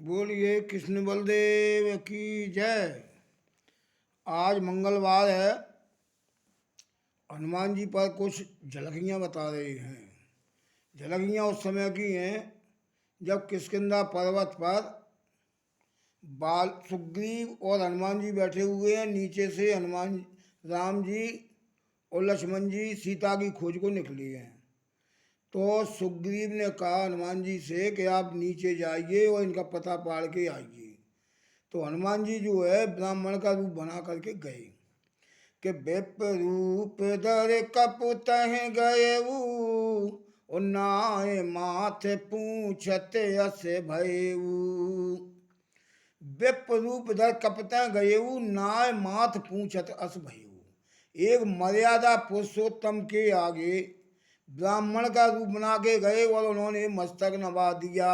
बोलिए कृष्ण बलदेव की जय। आज मंगलवार है। हनुमान जी पर कुछ झलकियाँ बता रहे हैं। झलकियाँ उस समय की हैं जब किष्किंधा पर्वत पर बाल सुग्रीव और हनुमान जी बैठे हुए हैं। नीचे से हनुमान राम जी और लक्ष्मण जी सीता की खोज को निकली हैं। तो सुग्रीव ने कहा हनुमान जी से कि आप नीचे जाइए और इनका पता पाड़ के आइए। तो हनुमान जी जो है ब्राह्मण का रूप बना करके गए कि बेप रूप धर कपुत गए नाय माथे पूछते अस भयऊ। बेप रूप धर कपत गए नाय माथ पूछत अस भयऊ। एक मर्यादा पुरुषोत्तम के आगे ब्राह्मण का रूप बना के गए और उन्होंने मस्तक नवा दिया।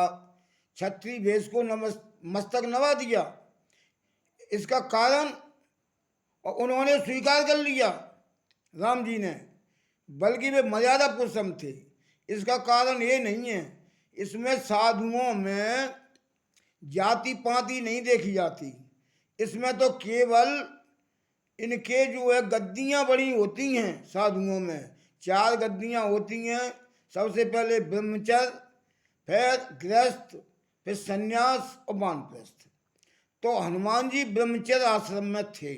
क्षत्रिय भेष को मस्तक नवा दिया। इसका कारण और उन्होंने स्वीकार कर लिया राम जी ने, बल्कि वे मर्यादा पुरुषोत्तम थे। इसका कारण ये नहीं है, इसमें साधुओं में जाति पाति नहीं देखी जाती। इसमें तो केवल इनके जो है गद्दियाँ बड़ी होती हैं। साधुओं में 4 गद्दियाँ होती हैं। सबसे पहले ब्रह्मचर्य, फिर गृहस्थ, फिर संन्यास और वानप्रस्थ। तो हनुमान जी ब्रह्मचर्य आश्रम में थे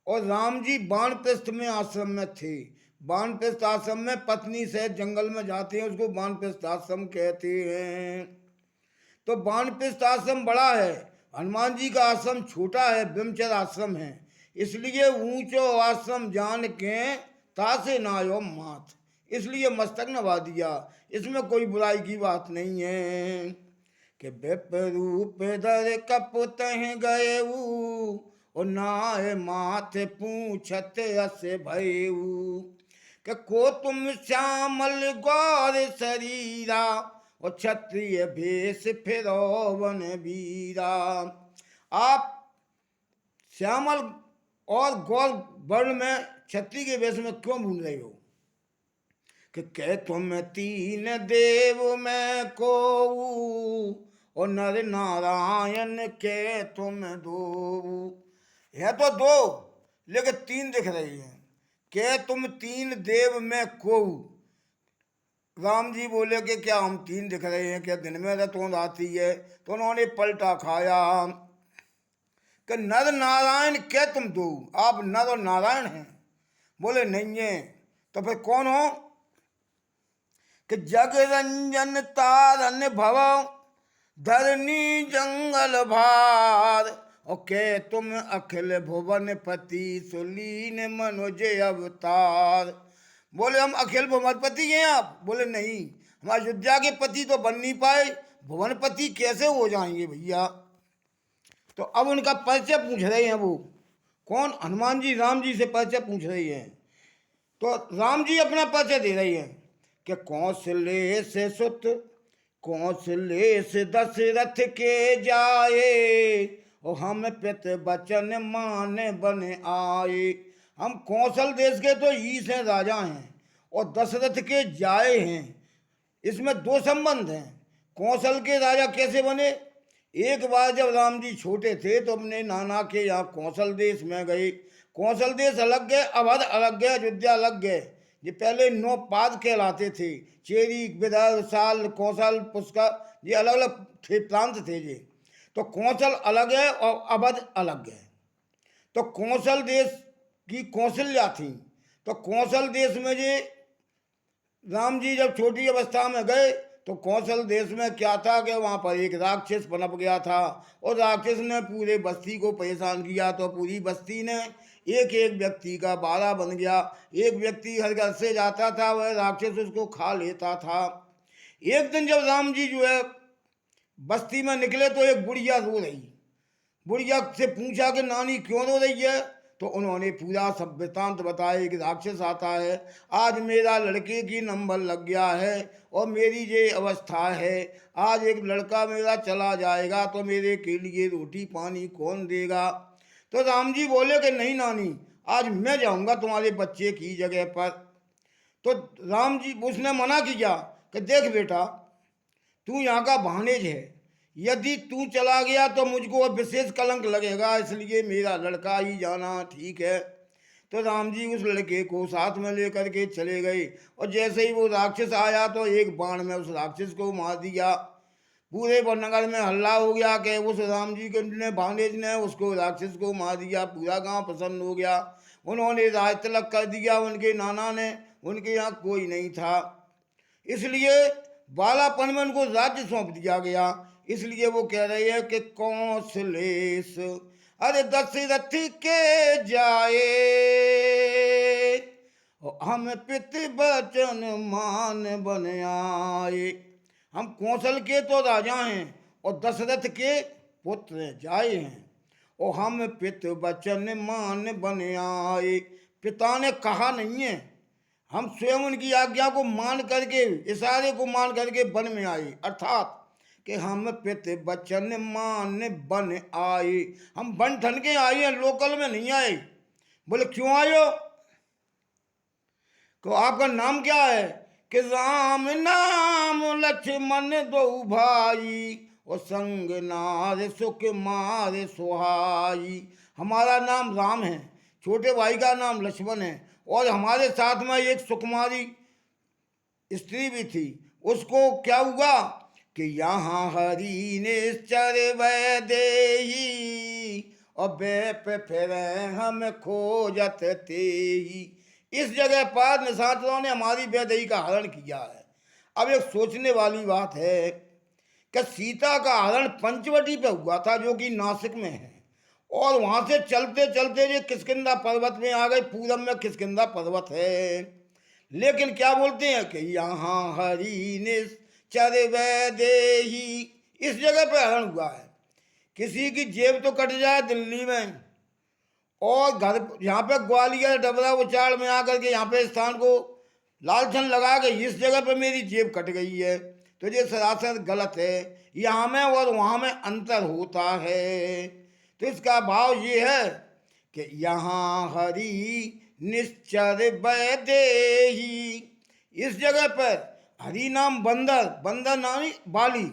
और राम जी वानप्रस्थ में आश्रम में थे। वानप्रस्थ आश्रम में पत्नी से जंगल में जाते हैं, उसको वानप्रस्थ आश्रम कहते हैं। तो वानप्रस्थ आश्रम बड़ा है, हनुमान जी का आश्रम छोटा है, ब्रह्मचर्य आश्रम है। इसलिए ऊंचो आश्रम जान के तासे नायो माथ, इसलिए मस्तक नवा दिया। इसमें कोई बुराई की बात नहीं है कि बेप रूप धर कपुत गए और नाय माथे पूछत असे भयऊ। कि को तुम श्यामल गौर शरीरा और क्षत्रिय भेष फिरो वन वीरा। आप श्यामल और गौर वर्ण में क्षत्रिय के वेश में क्यों घूम रहे हो? कि कह तुम 3 देव में को और नर नारायण के तुम 2। है तो 2 लेकिन 3 दिख रही हैं। के तुम 3 देव में को। राम जी बोले कि क्या हम 3 दिख रहे हैं? क्या दिन में तो राती है? तो उन्होंने पलटा खाया कि नर नारायण के तुम 2, आप नर और नारायण हैं? बोले नहीं है। तो फिर कौन हो? कि जग रंजन तारन भव धरनी जंगल भार और के तुम अखिल भुवन पति सुलीन मनोज अवतार। बोले हम अखिल भुवनपति हैं आप? बोले नहीं, हम अयोध्या के पति तो बन नहीं पाए, भुवनपति कैसे हो जाएंगे भैया? तो अब उनका परिचय पूछ रहे हैं। वो कौन? हनुमान जी राम जी से परिचय पूछ रही हैं। तो राम जी अपना परिचय दे रही हैं कि कौशले से सुत कौशले से दशरथ के जाए और हम पित बचन मान बन आए। हम कौशल देश के तो ईश हैं, राजा हैं, और दशरथ के जाए हैं। इसमें 2 संबंध हैं। कौशल के राजा कैसे बने? एक बार जब राम जी छोटे थे तो अपने नाना के यहाँ कौशल देश में गए। कौशल देश अलग गए, अवध अलग गए, अयोध्या अलग गए। ये पहले 9 पाद कहलाते थे। चेरी, विदर्भ, साल, कौशल, पुष्कर, ये अलग अलग थे, प्रांत थे ये। तो कौशल अलग है और अवध अलग है। तो कौशल देश की कौशल्या थी। तो कौशल देश में ये राम जी जब छोटी अवस्था में गए तो कौशल देश में क्या था कि वहाँ पर एक राक्षस पनप गया था और राक्षस ने पूरे बस्ती को परेशान किया। तो पूरी बस्ती ने एक एक व्यक्ति का 12 बन गया। एक व्यक्ति हर घर से जाता था, वह राक्षस उसको खा लेता था। एक दिन जब राम जी जो है बस्ती में निकले तो एक बुढ़िया रो रही। बुढ़िया से पूछा कि नानी क्यों रो रही है? तो उन्होंने पूरा सब वृतांत बताया कि राक्षस आता है, आज मेरा लड़के की नंबर लग गया है और मेरी ये अवस्था है। आज एक लड़का मेरा चला जाएगा तो मेरे के लिए रोटी पानी कौन देगा? तो राम जी बोले कि नहीं नानी, आज मैं जाऊंगा तुम्हारे बच्चे की जगह पर। तो राम जी उसने मना किया कि देख बेटा, तू यहाँ का भानेज है, यदि तू चला गया तो मुझको विशेष कलंक लगेगा, इसलिए मेरा लड़का ही जाना ठीक है। तो राम जी उस लड़के को साथ में लेकर के चले गए, और जैसे ही वो राक्षस आया तो एक बाण में उस राक्षस को मार दिया। पूरे नगर में हल्ला हो गया कि उस राम जी के ने भांडेज ने उसको राक्षस को मार दिया। पूरा गांव प्रसन्न हो गया। उन्होंने राज तिलक कर दिया उनके नाना ने, उनके यहाँ कोई नहीं था, इसलिए बालापन में उनको राज्य सौंप दिया गया। इसलिए वो कह रहे हैं कि कौशलेश अरे दशरथ के जाए, हम पितृ वचन मान बन आए। हम कौशल के तो राजा हैं और दशरथ के पुत्र जाए हैं, और हम पितृ वचन मान बन आए। पिता ने कहा नहीं है, हम स्वयं उनकी आज्ञा को मान करके, इशारे को मान करके वन में आए, अर्थात कि हम पितृ वचन मान बन आए। हम बन ठन के आए हैं, लोकल में नहीं आए। बोले क्यों आए हो? तो आपका नाम क्या है? कि राम नाम लक्ष्मण दो भाई, और संग नार सुख मार सुहाई। हमारा नाम राम है, छोटे भाई का नाम लक्ष्मण है, और हमारे साथ में एक सुकुमारी स्त्री भी थी। उसको क्या हुआ कि यहाँ हरि निश्चर वै देही, और बेप फिर हम खोजत तेही। इस जगह पर निशाचरों ने हमारी वैदेही का हरण किया है। अब एक सोचने वाली बात है कि सीता का हरण पंचवटी पे हुआ था, जो कि नासिक में है, और वहां से चलते चलते ये किष्किंधा पर्वत में आ गए। पूरब में किष्किंधा पर्वत है, लेकिन क्या बोलते हैं कि यहाँ हरि निश्चर वै देही, इस जगह पे हरण हुआ है। किसी की जेब तो कट जाए दिल्ली में, और घर यहाँ पे ग्वालियर डबरा उचाड़ में आकर के यहाँ पे स्थान को लालछन लगा के इस जगह पे मेरी जेब कट गई है, तो ये सरासर गलत है। यहाँ में और वहाँ में अंतर होता है। तो इसका भाव ये है कि यहाँ हरि निश्चर वै देही, इस जगह पर हरि नाम बंदर, बंदर नामी बाली।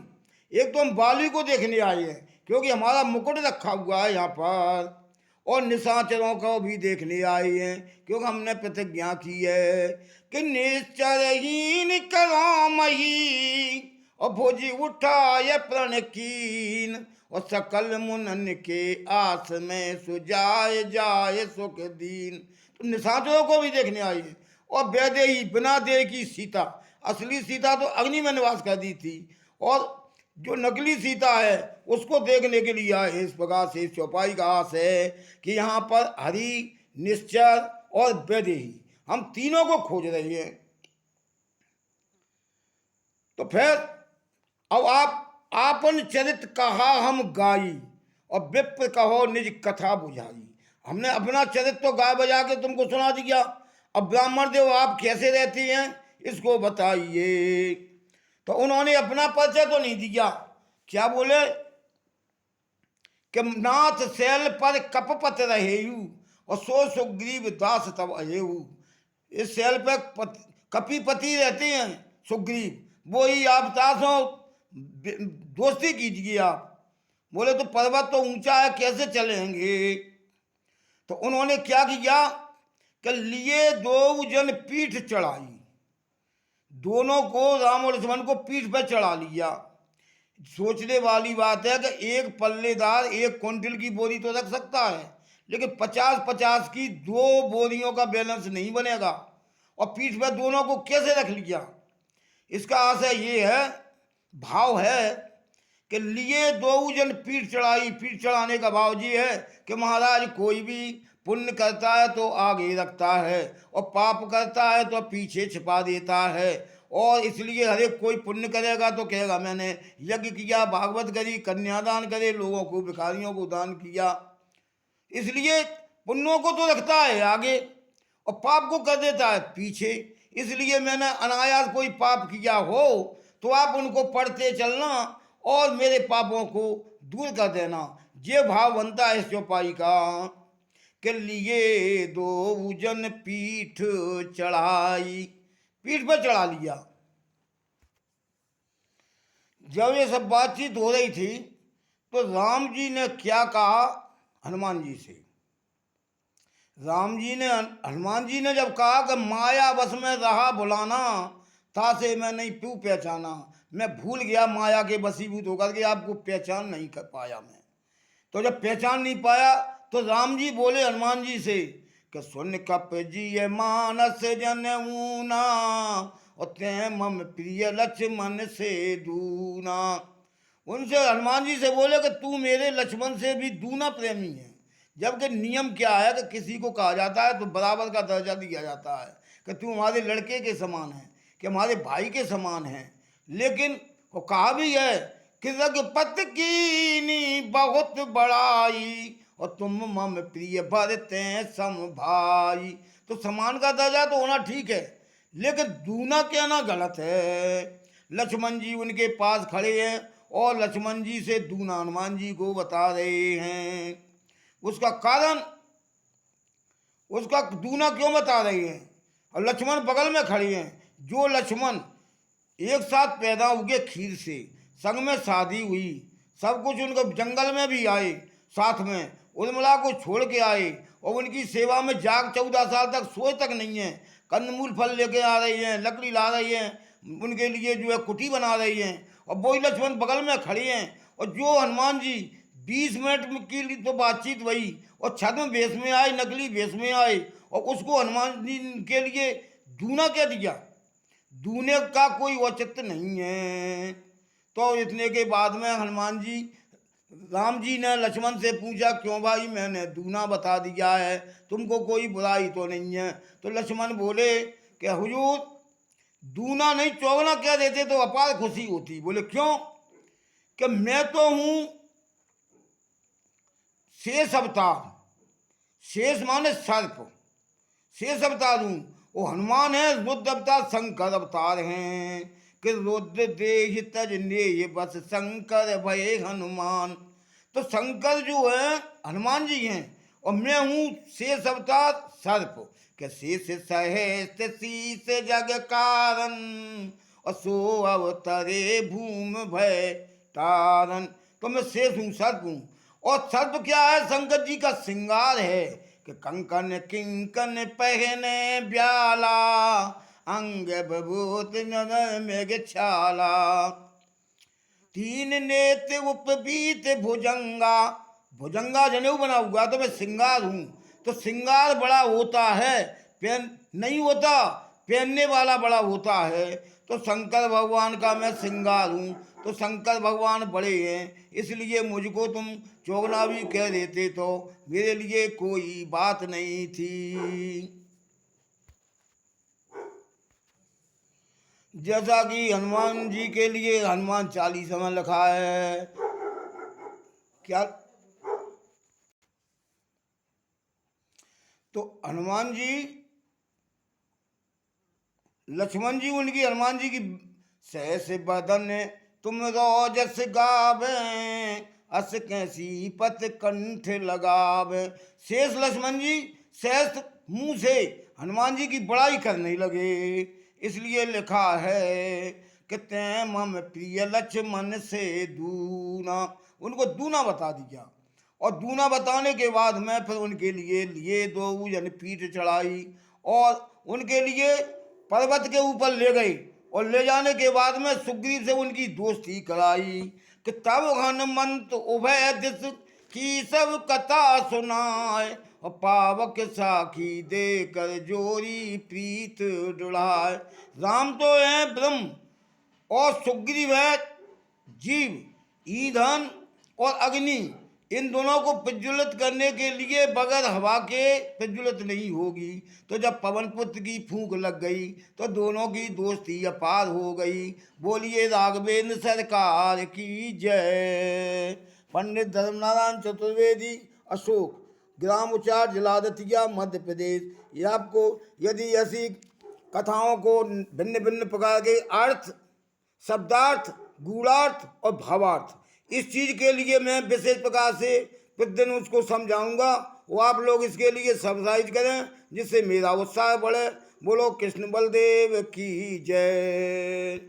एक तो हम बाली को देखने आए हैं क्योंकि हमारा मुकुट रखा हुआ है यहाँ पर, और निशाचरों को भी देखने आए हैं क्योंकि हमने प्रतिज्ञा की है कि निश्चरहीन करो मही, और भोजी उठाए प्रण कीन, और सकल मुनन के आस में सुजाए जाए सुख दीन। तो निशाचरों को भी देखने आई है। और वैदेही बिना देह की सीता, असली सीता तो अग्नि में निवास कर दी थी, और जो नकली सीता है उसको देखने के लिए आए। इस प्रकार से इस चौपाई का आस है कि यहाँ पर हरि, निश्चर और वैदेही, हम तीनों को खोज रहे हैं। तो फिर अब आप आपन चरित कहा हम गाई, और विप्र कहो निज कथा बुझाई। हमने अपना चरित्र तो गा बजा के तुमको सुना दिया, अब ब्राह्मण देव आप कैसे रहते हैं इसको बताइए। तो उन्होंने अपना परिचय तो नहीं दिया। क्या बोले कि नाथ शैल पर कपपत रहेयू, और सो सुग्रीव दास तब अजेऊ। इस शैल पर कपीपति रहते हैं सुग्रीव, वो ही आप दास हो, दोस्ती कीजिए आप। बोले तो पर्वत तो ऊंचा है, कैसे चलेंगे? तो उन्होंने क्या किया कि लिए दो जन पीठ चढ़ाई, दोनों को राम और लक्ष्मण को पीठ पर चढ़ा लिया। सोचने वाली बात है कि एक पल्लेदार 1 क्विंटल की बोरी तो रख सकता है, लेकिन 50-50 की 2 बोरियों का बैलेंस नहीं बनेगा, और पीठ पर दोनों को कैसे रख लिया? इसका आशय ये है, भाव है कि लिए दो जन पीठ चढ़ाई। पीठ चढ़ाने का भाव ये है कि महाराज कोई भी पुण्य करता है तो आगे रखता है, और पाप करता है तो पीछे छिपा देता है। और इसलिए हर एक कोई पुण्य करेगा तो कहेगा मैंने यज्ञ किया, भागवत करी, कन्यादान करे, लोगों को भिखारियों को दान किया। इसलिए पुण्यों को तो रखता है आगे, और पाप को कर देता है पीछे। इसलिए मैंने अनायास कोई पाप किया हो तो आप उनको पढ़ते चलना और मेरे पापों को दूर कर देना। ये भाव बनता है इस चौपाई का कि लिए दो जन पीठ चढ़ाई, पीठ पर चढ़ा लिया। जब ये सब बातचीत हो रही थी तो राम जी ने क्या कहा हनुमान जी से। हनुमान जी ने जब कहा कि माया बस में रहा बुलाना, था से मैं नहीं क्यों पहचाना, मैं भूल गया माया के वशीभूत होकर के आपको पहचान नहीं कर पाया मैं। तो जब पहचान नहीं पाया तो राम जी बोले हनुमान जी से कि सुन कप जी मानस जनऊना और ते मम प्रिय लक्ष्मण से दूना। उनसे हनुमान जी से बोले कि तू मेरे लक्ष्मण से भी दूना प्रेमी है। जबकि नियम क्या है कि किसी को कहा जाता है तो बराबर का दर्जा दिया जाता है कि तू हमारे लड़के के समान है, कि हमारे भाई के समान है। लेकिन वो कहा भी है कि रघुपत कीनी बहुत बड़ाई और तुम मम प्रिय भरते सम भाई। तो समान का दर्जा तो होना ठीक है, लेकिन दूना कहना गलत है। लक्ष्मण जी उनके पास खड़े हैं और लक्ष्मण जी से दूना हनुमान जी को बता रहे हैं। उसका कारण, उसका दूना क्यों बता रहे हैं। और लक्ष्मण बगल में खड़े हैं। जो लक्ष्मण एक साथ पैदा हुए खीर से, संग में शादी हुई, सब कुछ उनको जंगल में भी आए, साथ में उर्मिला को छोड़ के आए और उनकी सेवा में जाग 14 साल तक सोए तक नहीं है। कंदमूल फल लेके आ रही हैं, लकड़ी ला रही हैं, उनके लिए जो है कुटी बना रही हैं, और वही लक्ष्मण बगल में खड़े हैं। और जो हनुमान जी 20 मिनट की लिए तो बातचीत वही, और छद्म वेश में आए, नकली वेश में आए, और उसको हनुमान जी के लिए दूना क्या दिया। दूने का कोई औचित्य नहीं है। तो इतने के बाद में हनुमान जी, राम जी ने लक्ष्मण से पूछा क्यों भाई, मैंने दूना बता दिया है, तुमको कोई बुराई तो नहीं है। तो लक्ष्मण बोले कि हुजूर दूना नहीं चौगना क्या देते तो अपार खुशी होती। बोले क्यों, कि मैं तो हूं शेष अवतार, शेष माने सर्प, शेष अवतार हूं। वो हनुमान है रुद्र अवतार, शंकर अवतार हैं कि रुद्र देह तजने ये बस शंकर भय हनुमान। तो शंकर जो है हनुमान जी हैं और मैं हूँ शेष अवतार सर्प के शेष सहस्त्र शीस जग कारण और सो अवतरे भूम भय तारण। तो मैं शेष हूँ, सर्प हूँ। और सर्प क्या है, शंकर जी का श्रृंगार है कि कंकन किंकन पहने ब्याला अंग बभूत मेघ छाला। 3 नेत्र उपबीत भुजंगा, भुजंगा जनेऊ बना हुआ तो मैं श्रृंगार हूँ। तो श्रृंगार बड़ा होता है, पहन नहीं होता, पहनने वाला बड़ा होता है। तो शंकर भगवान का मैं श्रृंगार हूँ। तो शंकर भगवान बड़े हैं, इसलिए मुझको तुम चौगना भी कह देते तो मेरे लिए कोई बात नहीं थी। जैसा कि हनुमान जी के लिए हनुमान चालीसा में लिखा है क्या, तो हनुमान जी, लक्ष्मण जी उनकी हनुमान जी की सहस बदन तुम रोजस गावे अस कैसी पत कंठ लगावे। शेष लक्ष्मण जी सहस मुंह से हनुमान जी की बड़ाई करने लगे। इसलिए लिखा है कि तै मम प्रिय लक्ष्मण से दूना, उनको दूना बता दिया। और दूना बताने के बाद मैं फिर उनके लिए 2 जन पीठ चढ़ाई और उनके लिए पर्वत के ऊपर ले गई। और ले जाने के बाद में सुग्रीव से उनकी दोस्ती कराई कि तब हनुमंत उभय दिश की सब कथा सुनाए और पावक साखी देकर जोरी प्रीत जुड़ाए। राम तो है ब्रह्म और सुग्रीव है जीव, ईंधन और अग्नि, इन दोनों को प्रज्वलित करने के लिए बगैर हवा के प्रज्वलित नहीं होगी। तो जब पवन पुत्र की फूंक लग गई तो दोनों की दोस्ती अपार हो गई। बोलिए राघवेंद्र सरकार की जय। पंडित धर्मनारायण चतुर्वेदी, अशोक, ग्राम उचार, जिला दतिया, मध्य प्रदेश। ये आपको यदि ऐसी कथाओं को भिन्न भिन्न प्रकार के अर्थ, शब्दार्थ, गूढ़ार्थ और भावार्थ, इस चीज़ के लिए मैं विशेष प्रकार से प्रतिदिन उसको समझाऊंगा। वो आप लोग इसके लिए सब्सक्राइब करें जिससे मेरा उत्साह बढ़े। बोलो कृष्ण बलदेव की जय।